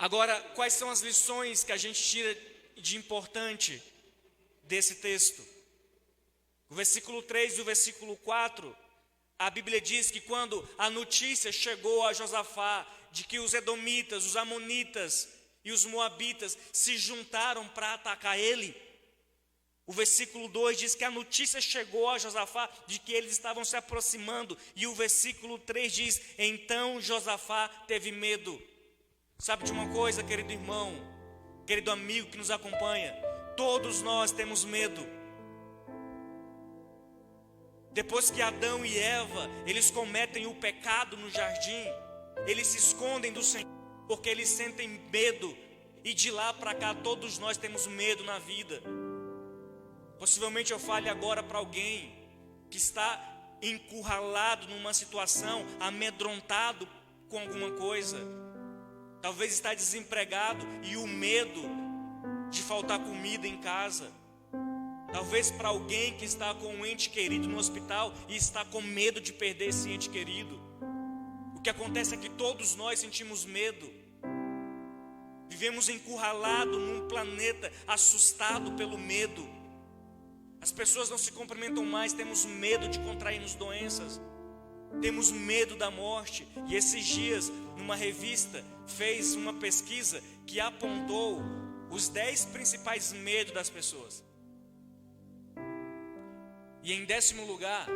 Agora, quais são as lições que a gente tira de importante desse texto? O versículo 3 e o versículo 4, a Bíblia diz que quando a notícia chegou a Josafá de que os edomitas, os amonitas e os moabitas se juntaram para atacar ele, o versículo 2 diz que a notícia chegou a Josafá de que eles estavam se aproximando, e o versículo 3 diz: então Josafá teve medo. Sabe de uma coisa, querido irmão, querido amigo que nos acompanha, todos nós temos medo. Depois que Adão e Eva, eles cometem o pecado no jardim, eles se escondem do Senhor porque eles sentem medo, e de lá para cá todos nós temos medo na vida. Possivelmente eu fale agora para alguém que está encurralado numa situação, amedrontado com alguma coisa. Talvez está desempregado e o medo de faltar comida em casa. Talvez para alguém que está com um ente querido no hospital e está com medo de perder esse ente querido. O que acontece é que todos nós sentimos medo. Vivemos encurralados num planeta assustado pelo medo. As pessoas não se cumprimentam mais, temos medo de contrairmos doenças. Temos medo da morte. E esses dias, numa revista, fez uma pesquisa que apontou os 10 principais medos das pessoas. E em 10º lugar,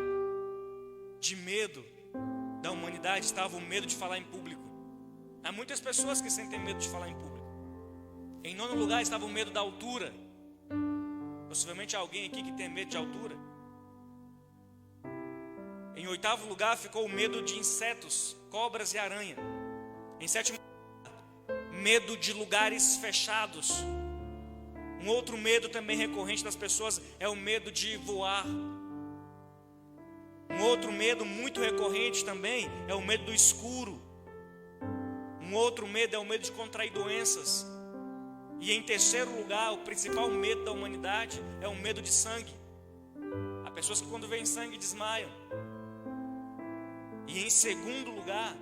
de medo da humanidade, estava o medo de falar em público. Há muitas pessoas que sentem medo de falar em público. Em 9º lugar estava o medo da altura. Possivelmente há alguém aqui que tem medo de altura. Em 8º lugar ficou o medo de insetos, cobras e aranha. Em 7º lugar, medo de lugares fechados. Um outro medo também recorrente das pessoas é o medo de voar. Um outro medo muito recorrente também é o medo do escuro. Um outro medo é o medo de contrair doenças. E em 3º lugar, o principal medo da humanidade é o medo de sangue. Há pessoas que quando veem sangue desmaiam. E em 2º lugar,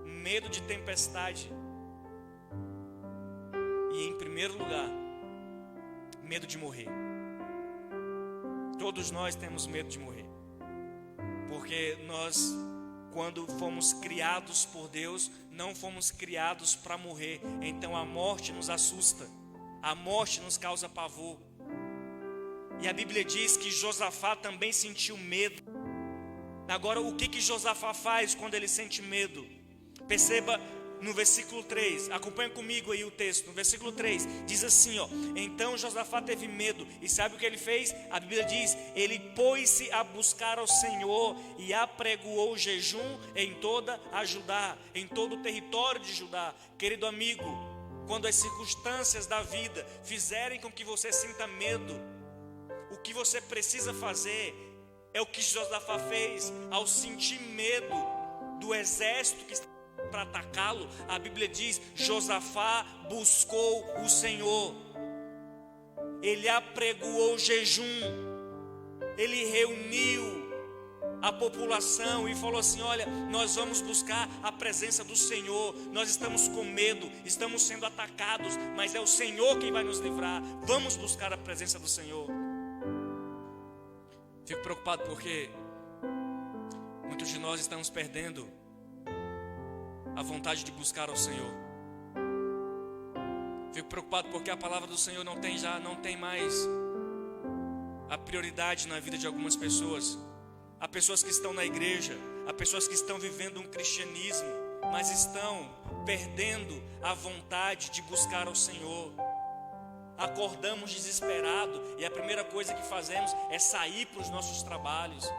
medo de tempestade. E em 1º lugar, medo de morrer. Todos nós temos medo de morrer. Porque nós, quando fomos criados por Deus, não fomos criados para morrer. Então a morte nos assusta. A morte nos causa pavor. E a Bíblia diz que Josafá também sentiu medo. Agora, o que Josafá faz quando ele sente medo? Perceba no versículo 3, acompanha comigo aí o texto. No versículo 3, diz assim, ó: então Josafá teve medo, e sabe o que ele fez? A Bíblia diz, ele pôs-se a buscar ao Senhor, e apregoou jejum em toda a Judá, em todo o território de Judá. Querido amigo, quando as circunstâncias da vida fizerem com que você sinta medo, o que você precisa fazer é o que Josafá fez. Ao sentir medo do exército que está para atacá-lo, a Bíblia diz, Josafá buscou o Senhor. Ele apregoou jejum. Ele reuniu a população e falou assim: olha, nós vamos buscar a presença do Senhor. Nós estamos com medo, estamos sendo atacados, mas é o Senhor quem vai nos livrar. Vamos buscar a presença do Senhor. Fico preocupado porque muitos de nós estamos perdendo a vontade de buscar ao Senhor. Fico preocupado porque a palavra do Senhor não tem mais a prioridade na vida de algumas pessoas. Há pessoas que estão na igreja, há pessoas que estão vivendo um cristianismo, mas estão perdendo a vontade de buscar ao Senhor. Acordamos desesperados e a primeira coisa que fazemos é sair para os nossos trabalhos.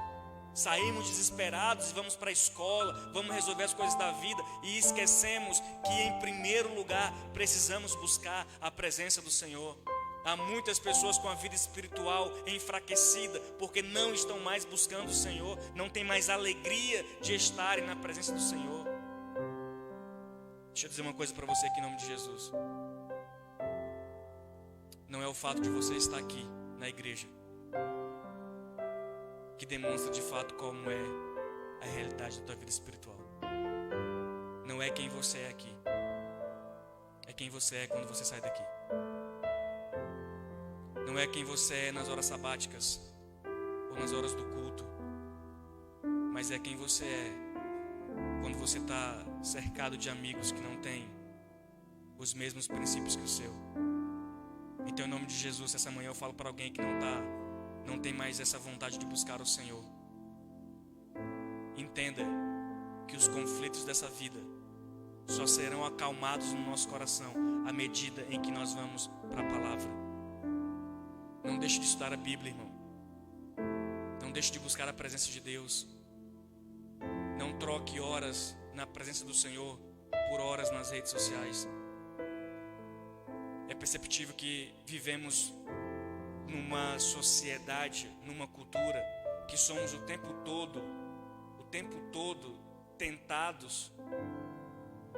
Saímos desesperados e vamos para a escola, vamos resolver as coisas da vida e esquecemos que em primeiro lugar precisamos buscar a presença do Senhor. Há muitas pessoas com a vida espiritual enfraquecida porque não estão mais buscando o Senhor, não tem mais alegria de estarem na presença do Senhor. Deixa eu dizer uma coisa para você aqui em nome de Jesus. Não é o fato de você estar aqui na igreja que demonstra de fato como é a realidade da tua vida espiritual. Não é quem você é aqui. quem você é quando você sai daqui. Não é quem você é nas horas sabáticas ou nas horas do culto, mas é quem você é quando você está cercado de amigos que não têm os mesmos princípios que o seu. Então, em nome de Jesus, essa manhã eu falo para alguém que não tem mais essa vontade de buscar o Senhor. Entenda que os conflitos dessa vida só serão acalmados no nosso coração à medida em que nós vamos para a palavra. Não deixe de estudar a Bíblia, irmão. Não deixe de buscar a presença de Deus. Não troque horas na presença do Senhor por horas nas redes sociais. É perceptível que vivemos numa sociedade, numa cultura, que somos o tempo todo tentados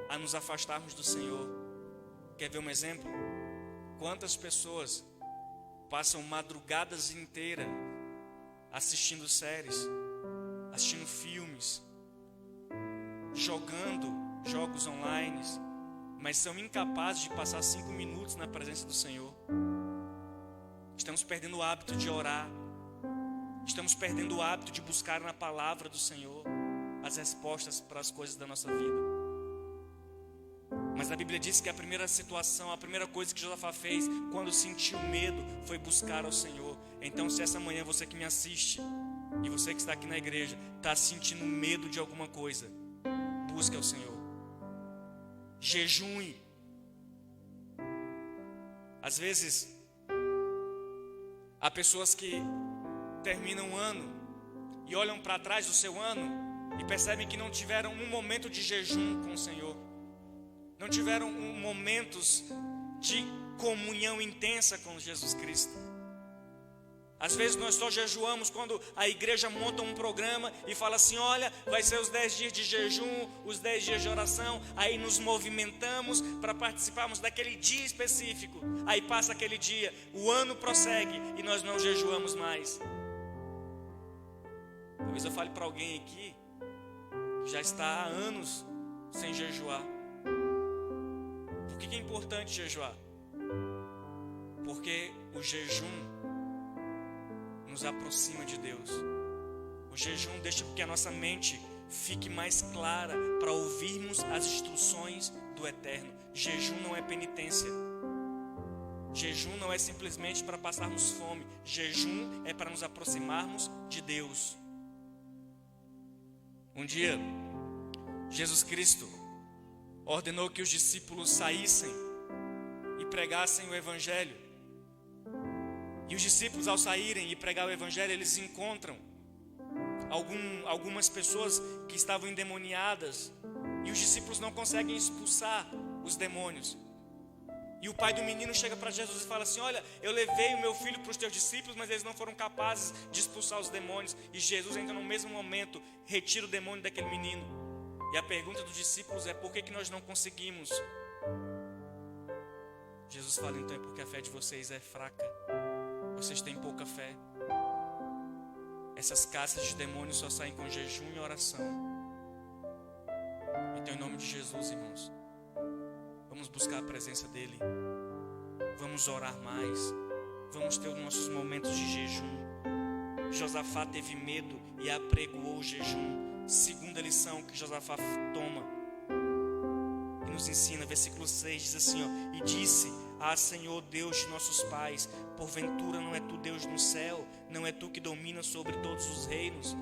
a nos afastarmos do Senhor. Quer ver um exemplo? Quantas pessoas passam madrugadas inteiras assistindo séries, assistindo filmes, jogando jogos online, mas são incapazes de passar 5 minutos na presença do Senhor. Estamos perdendo o hábito de orar. Estamos perdendo o hábito de buscar na palavra do Senhor as respostas para as coisas da nossa vida. Mas a Bíblia diz que a primeira situação, a primeira coisa que Josafá fez quando sentiu medo foi buscar ao Senhor. Então, se essa manhã você que me assiste e você que está aqui na igreja está sentindo medo de alguma coisa, busque ao Senhor. Jejue. Às vezes há pessoas que terminam um ano e olham para trás do seu ano e percebem que não tiveram um momento de jejum com o Senhor, não tiveram momentos de comunhão intensa com Jesus Cristo. Às vezes nós só jejuamos quando a igreja monta um programa e fala assim: olha, vai ser os 10 dias de jejum, os 10 dias de oração. Aí nos movimentamos para participarmos daquele dia específico. Aí passa aquele dia, o ano prossegue e nós não jejuamos mais. Talvez eu fale para alguém aqui que já está há anos sem jejuar. Por que é importante jejuar? Porque o jejum nos aproxima de Deus. O jejum deixa que a nossa mente fique mais clara para ouvirmos as instruções do Eterno. Jejum não é penitência. Jejum não é simplesmente para passarmos fome. Jejum é para nos aproximarmos de Deus. Um dia, Jesus Cristo ordenou que os discípulos saíssem e pregassem o Evangelho. E os discípulos, ao saírem e pregar o Evangelho, eles encontram algumas pessoas que estavam endemoniadas. E os discípulos não conseguem expulsar os demônios. E o pai do menino chega para Jesus e fala assim: olha, eu levei o meu filho para os teus discípulos, mas eles não foram capazes de expulsar os demônios. E Jesus, então, no mesmo momento, retira o demônio daquele menino. E a pergunta dos discípulos é: por que nós não conseguimos? Jesus fala: então é porque a fé de vocês é fraca. Vocês têm pouca fé. Essas casas de demônios só saem com jejum e oração. Então, em nome de Jesus, irmãos, vamos buscar a presença dEle. Vamos orar mais. Vamos ter os nossos momentos de jejum. Josafá teve medo e apregoou o jejum. Segunda lição que Josafá toma e nos ensina, versículo 6 diz assim: ó, e disse: ah, Senhor Deus de nossos pais, porventura não é tu Deus no céu? Não é tu que domina sobre todos os reinos?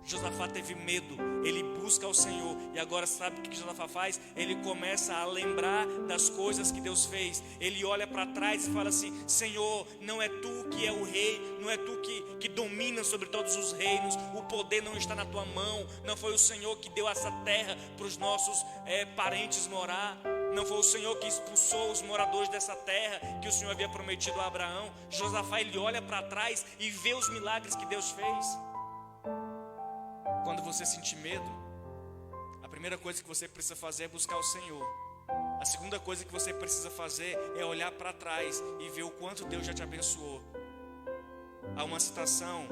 Josafá teve medo, ele busca ao Senhor. E agora sabe o que Josafá faz? Ele começa a lembrar das coisas que Deus fez. Ele olha para trás e fala assim: Senhor, não é tu que é o rei, não é tu que domina sobre todos os reinos. O poder não está na tua mão. Não foi o Senhor que deu essa terra para os nossos parentes morar. Não foi o Senhor que expulsou os moradores dessa terra que o Senhor havia prometido a Abraão. Josafá, ele olha para trás e vê os milagres que Deus fez. Quando você sentir medo, a primeira coisa que você precisa fazer é buscar o Senhor. A segunda coisa que você precisa fazer é olhar para trás e ver o quanto Deus já te abençoou. Há uma citação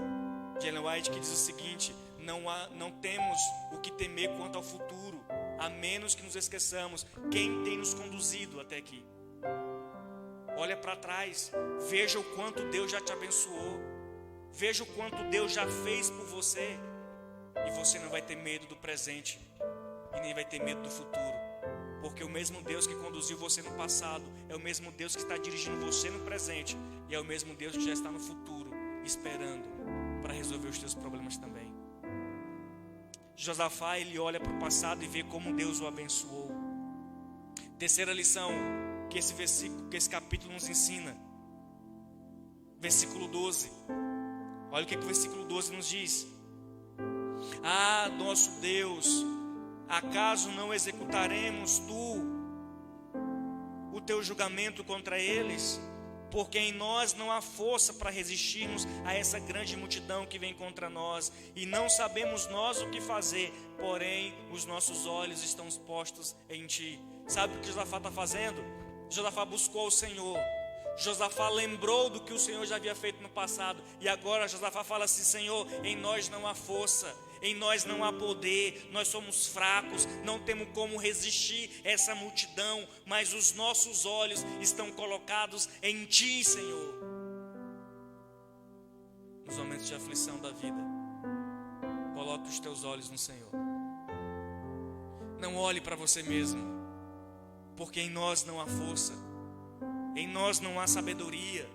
de Ellen White que diz o seguinte: não temos o que temer quanto ao futuro, a menos que nos esqueçamos quem tem nos conduzido até aqui. Olha para trás, veja o quanto Deus já te abençoou, veja o quanto Deus já fez por você, e você não vai ter medo do presente e nem vai ter medo do futuro, porque o mesmo Deus que conduziu você no passado é o mesmo Deus que está dirigindo você no presente, e é o mesmo Deus que já está no futuro esperando para resolver os teus problemas também. Josafá, ele olha para o passado e vê como Deus o abençoou. Terceira lição que esse capítulo nos ensina, versículo 12. Olha o que o versículo 12 nos diz: ah, nosso Deus, acaso não executaremos o teu julgamento contra eles? Porque em nós não há força para resistirmos a essa grande multidão que vem contra nós, e não sabemos nós o que fazer, porém os nossos olhos estão postos em ti. Sabe o que Josafá está fazendo? Josafá buscou o Senhor, Josafá lembrou do que o Senhor já havia feito no passado, e agora Josafá fala assim: Senhor, em nós não há força, em nós não há poder, nós somos fracos, não temos como resistir essa multidão, mas os nossos olhos estão colocados em Ti, Senhor. Nos momentos de aflição da vida, coloque os teus olhos no Senhor. Não olhe para você mesmo, porque em nós não há força, em nós não há sabedoria,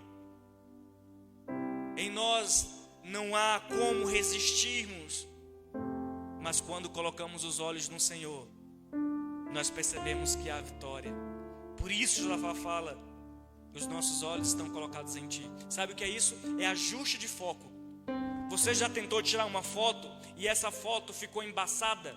em nós não há como resistirmos. Mas quando colocamos os olhos no Senhor, nós percebemos que há vitória. Por isso Josafá fala: os nossos olhos estão colocados em Ti. Sabe o que é isso? É ajuste de foco. Você já tentou tirar uma foto e essa foto ficou embaçada?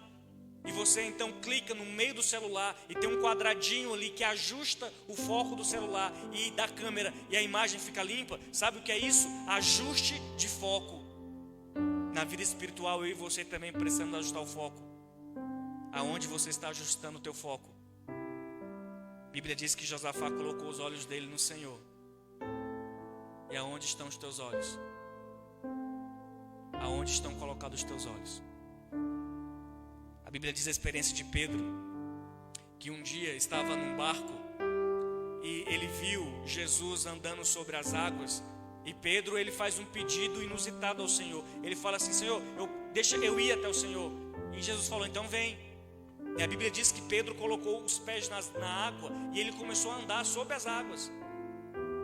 E você então clica no meio do celular e tem um quadradinho ali que ajusta o foco do celular e da câmera, e a imagem fica limpa. Sabe o que é isso? Ajuste de foco. Na vida espiritual, eu e você também precisamos ajustar o foco. Aonde você está ajustando o teu foco? A Bíblia diz que Josafá colocou os olhos dele no Senhor. E aonde estão os teus olhos? Aonde estão colocados os teus olhos? A Bíblia diz a experiência de Pedro, que um dia estava num barco e ele viu Jesus andando sobre as águas. E Pedro, ele faz um pedido inusitado ao Senhor. Ele fala assim: Senhor, deixa eu ir até o Senhor. E Jesus falou: então vem. E a Bíblia diz que Pedro colocou os pés na água e ele começou a andar sobre as águas.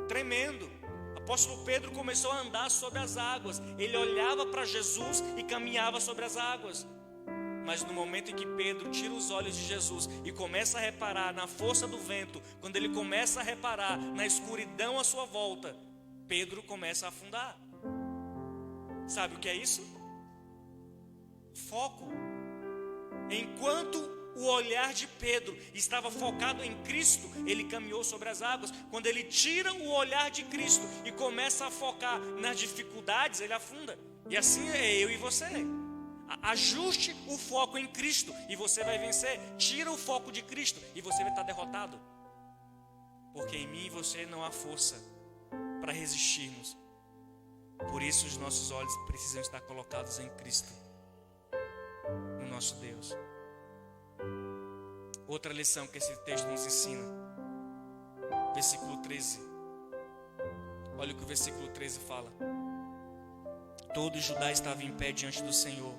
Tremendo. O apóstolo Pedro começou a andar sobre as águas. Ele olhava para Jesus e caminhava sobre as águas. Mas no momento em que Pedro tira os olhos de Jesus e começa a reparar na força do vento, quando ele começa a reparar na escuridão à sua volta, Pedro começa a afundar. Sabe o que é isso? Foco. Enquanto o olhar de Pedro estava focado em Cristo, ele caminhou sobre as águas. Quando ele tira o olhar de Cristo e começa a focar nas dificuldades, ele afunda. E assim é eu e você. Ajuste o foco em Cristo e você vai vencer. Tira o foco de Cristo e você vai estar derrotado. Porque em mim e você não há força para resistirmos. Por isso os nossos olhos precisam estar colocados em Cristo, no nosso Deus. Outra lição que esse texto nos ensina, versículo 13. Olha o que o versículo 13 fala: todo Judá estava em pé diante do Senhor,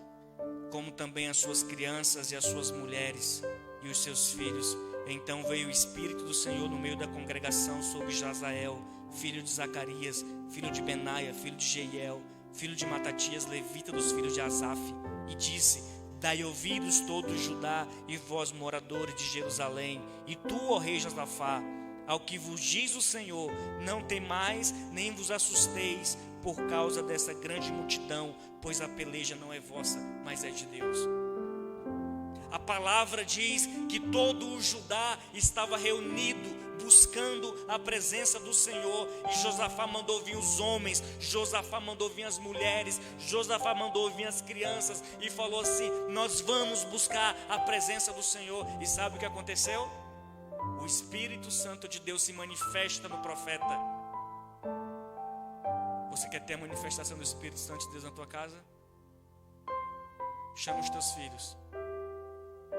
como também as suas crianças e as suas mulheres e os seus filhos. Então veio o Espírito do Senhor no meio da congregação sobre Jazael, filho de Zacarias, filho de Benaia, filho de Jeiel, filho de Matatias, levita dos filhos de Asaf, e disse: dai ouvidos todos Judá e vós moradores de Jerusalém, e tu, ó rei Josafá, ao que vos diz o Senhor, não temais nem vos assusteis por causa dessa grande multidão, pois a peleja não é vossa, mas é de Deus. A palavra diz que todo o Judá estava reunido, buscando a presença do Senhor. E Josafá mandou vir os homens, Josafá mandou vir as mulheres, Josafá mandou vir as crianças, e falou assim: nós vamos buscar a presença do Senhor. E sabe o que aconteceu? O Espírito Santo de Deus se manifesta no profeta. Você quer ter a manifestação do Espírito Santo de Deus na tua casa? Chama os teus filhos,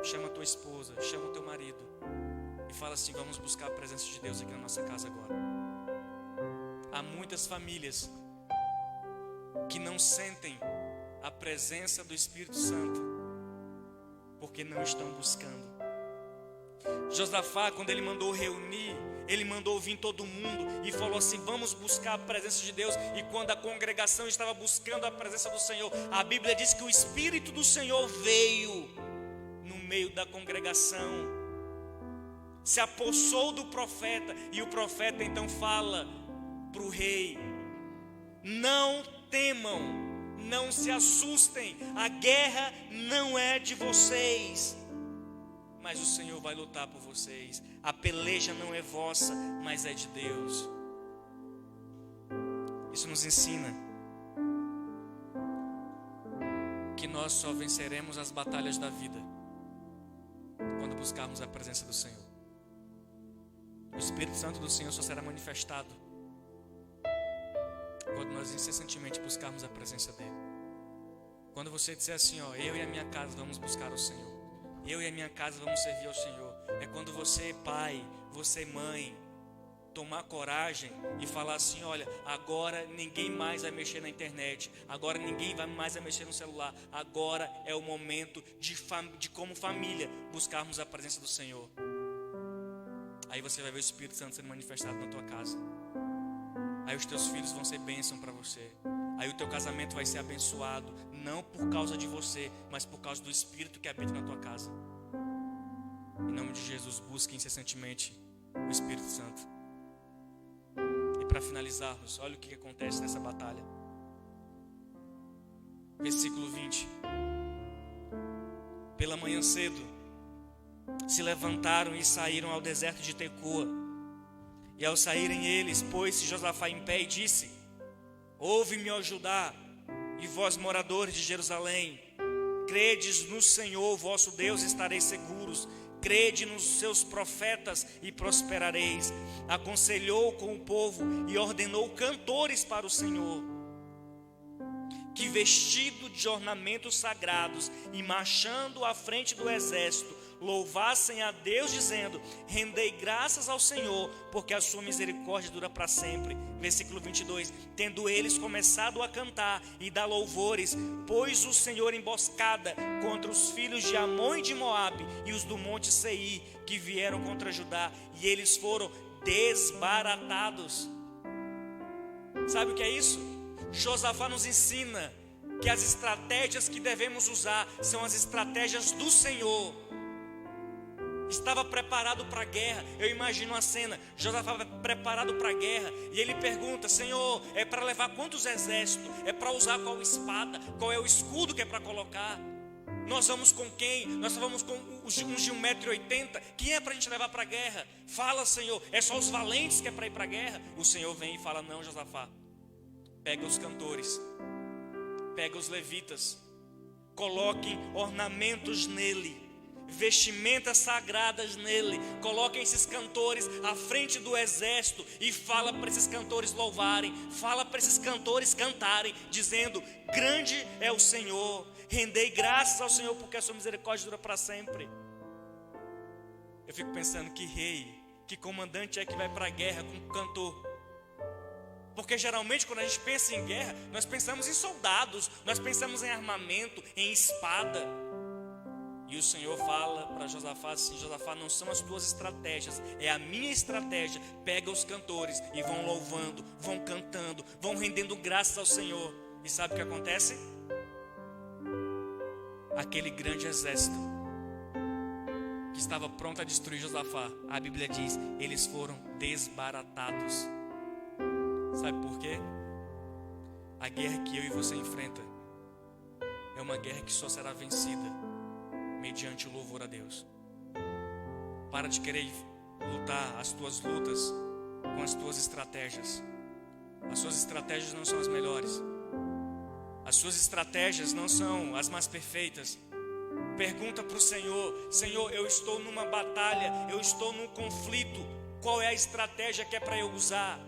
chama a tua esposa, chama o teu marido e fala assim: vamos buscar a presença de Deus aqui na nossa casa agora. Há muitas famílias que não sentem a presença do Espírito Santo porque não estão buscando. Josafá, quando ele mandou reunir, ele mandou vir todo mundo e falou assim: vamos buscar a presença de Deus. E quando a congregação estava buscando a presença do Senhor, a Bíblia diz que o Espírito do Senhor veio no meio da congregação, se apossou do profeta, e o profeta então fala para o rei: não temam, não se assustem, a guerra não é de vocês, mas o Senhor vai lutar por vocês. A peleja não é vossa, mas é de Deus. Isso nos ensina que nós só venceremos as batalhas da vida quando buscarmos a presença do Senhor. O Espírito Santo do Senhor só será manifestado quando nós incessantemente buscarmos a presença dEle. Quando você disser assim: ó, eu e a minha casa vamos buscar o Senhor, eu e a minha casa vamos servir ao Senhor. É quando você, pai, você, mãe, tomar coragem e falar assim: olha, agora ninguém mais vai mexer na internet, agora ninguém vai mais mexer no celular, agora é o momento de como família buscarmos a presença do Senhor. Aí você vai ver o Espírito Santo sendo manifestado na tua casa. Aí os teus filhos vão ser bênção para você. Aí o teu casamento vai ser abençoado, não por causa de você, mas por causa do Espírito que habita na tua casa. Em nome de Jesus, busque incessantemente o Espírito Santo. E para finalizarmos, olha o que acontece nessa batalha. Versículo 20. Pela manhã cedo, se levantaram e saíram ao deserto de Tecoa. E ao saírem eles, pôs-se Josafá em pé e disse: ouve-me, ó Judá, e vós, moradores de Jerusalém, credes no Senhor vosso Deus, estareis seguros. Crede nos seus profetas e prosperareis. Aconselhou com o povo e ordenou cantores para o Senhor, que vestido de ornamentos sagrados e marchando à frente do exército, louvassem a Deus, dizendo: rendei graças ao Senhor, porque a sua misericórdia dura para sempre. Versículo 22. Tendo eles começado a cantar e dar louvores, pôs o Senhor emboscada contra os filhos de Amon e de Moabe e os do monte Seir, que vieram contra Judá, e eles foram desbaratados. Sabe o que é isso? Josafá nos ensina que as estratégias que devemos usar são as estratégias do Senhor. Estava preparado para a guerra. Eu imagino a cena: Josafá preparado para a guerra, e ele pergunta: Senhor, é para levar quantos exércitos? É para usar qual espada? Qual é o escudo que é para colocar? Nós vamos com quem? Nós só vamos com uns de 1,80 m. Quem é para a gente levar para a guerra? Fala, Senhor, é só os valentes que é para ir para a guerra? O Senhor vem e fala: não, Josafá, pega os cantores, pega os levitas, coloquem ornamentos nele, vestimentas sagradas nele, coloquem esses cantores à frente do exército e fala para esses cantores louvarem, fala para esses cantores cantarem, dizendo: grande é o Senhor, rendei graças ao Senhor, porque a sua misericórdia dura para sempre. Eu fico pensando: que rei, que comandante é que vai para a guerra com um cantor? Porque geralmente quando a gente pensa em guerra, nós pensamos em soldados, nós pensamos em armamento, em espada. E o Senhor fala para Josafá assim: Josafá, não são as tuas estratégias, é a minha estratégia. Pega os cantores e vão louvando, vão cantando, vão rendendo graças ao Senhor. E sabe o que acontece? Aquele grande exército que estava pronto a destruir Josafá, a Bíblia diz, eles foram desbaratados. Sabe por quê? A guerra que eu e você enfrenta é uma guerra que só será vencida mediante o louvor a Deus. Para de querer lutar as tuas lutas com as tuas estratégias. As suas estratégias não são as melhores. As suas estratégias não são as mais perfeitas. Pergunta para o Senhor: Senhor, eu estou numa batalha, eu estou num conflito. Qual é a estratégia que é para eu usar?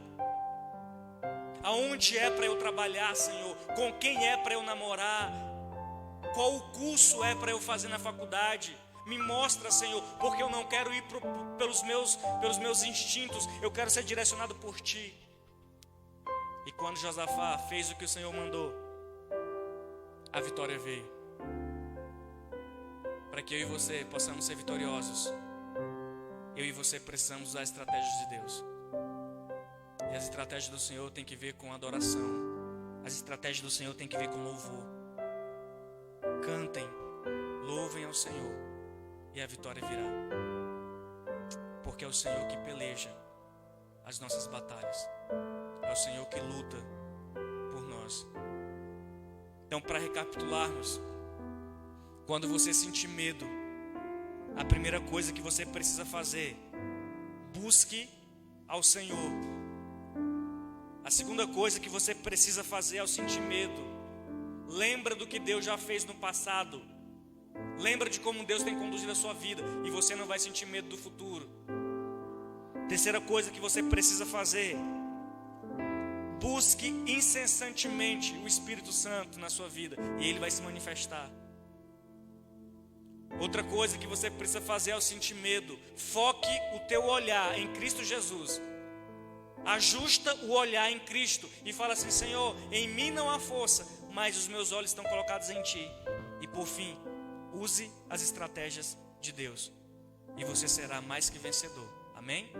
Aonde é para eu trabalhar, Senhor? Com quem é para eu namorar? Qual o curso é para eu fazer na faculdade? Me mostra, Senhor, porque eu não quero ir pelos meus instintos, eu quero ser direcionado por Ti. E quando Josafá fez o que o Senhor mandou, a vitória veio. Para que eu e você possamos ser vitoriosos, eu e você precisamos usar estratégias de Deus. E as estratégias do Senhor tem que ver com adoração. As estratégias do Senhor tem que ver com louvor. Cantem, louvem ao Senhor, e a vitória virá. Porque é o Senhor que peleja as nossas batalhas. É o Senhor que luta por nós. Então, para recapitularmos, quando você sentir medo, a primeira coisa que você precisa fazer, busque ao Senhor. A segunda coisa que você precisa fazer ao sentir medo, lembra do que Deus já fez no passado. Lembra de como Deus tem conduzido a sua vida, e você não vai sentir medo do futuro. Terceira coisa que você precisa fazer, busque incessantemente o Espírito Santo na sua vida, e Ele vai se manifestar. Outra coisa que você precisa fazer ao sentir medo, foque o teu olhar em Cristo Jesus. Ajusta o olhar em Cristo e fala assim: Senhor, em mim não há força, mas os meus olhos estão colocados em Ti. E por fim, use as estratégias de Deus, e você será mais que vencedor. Amém?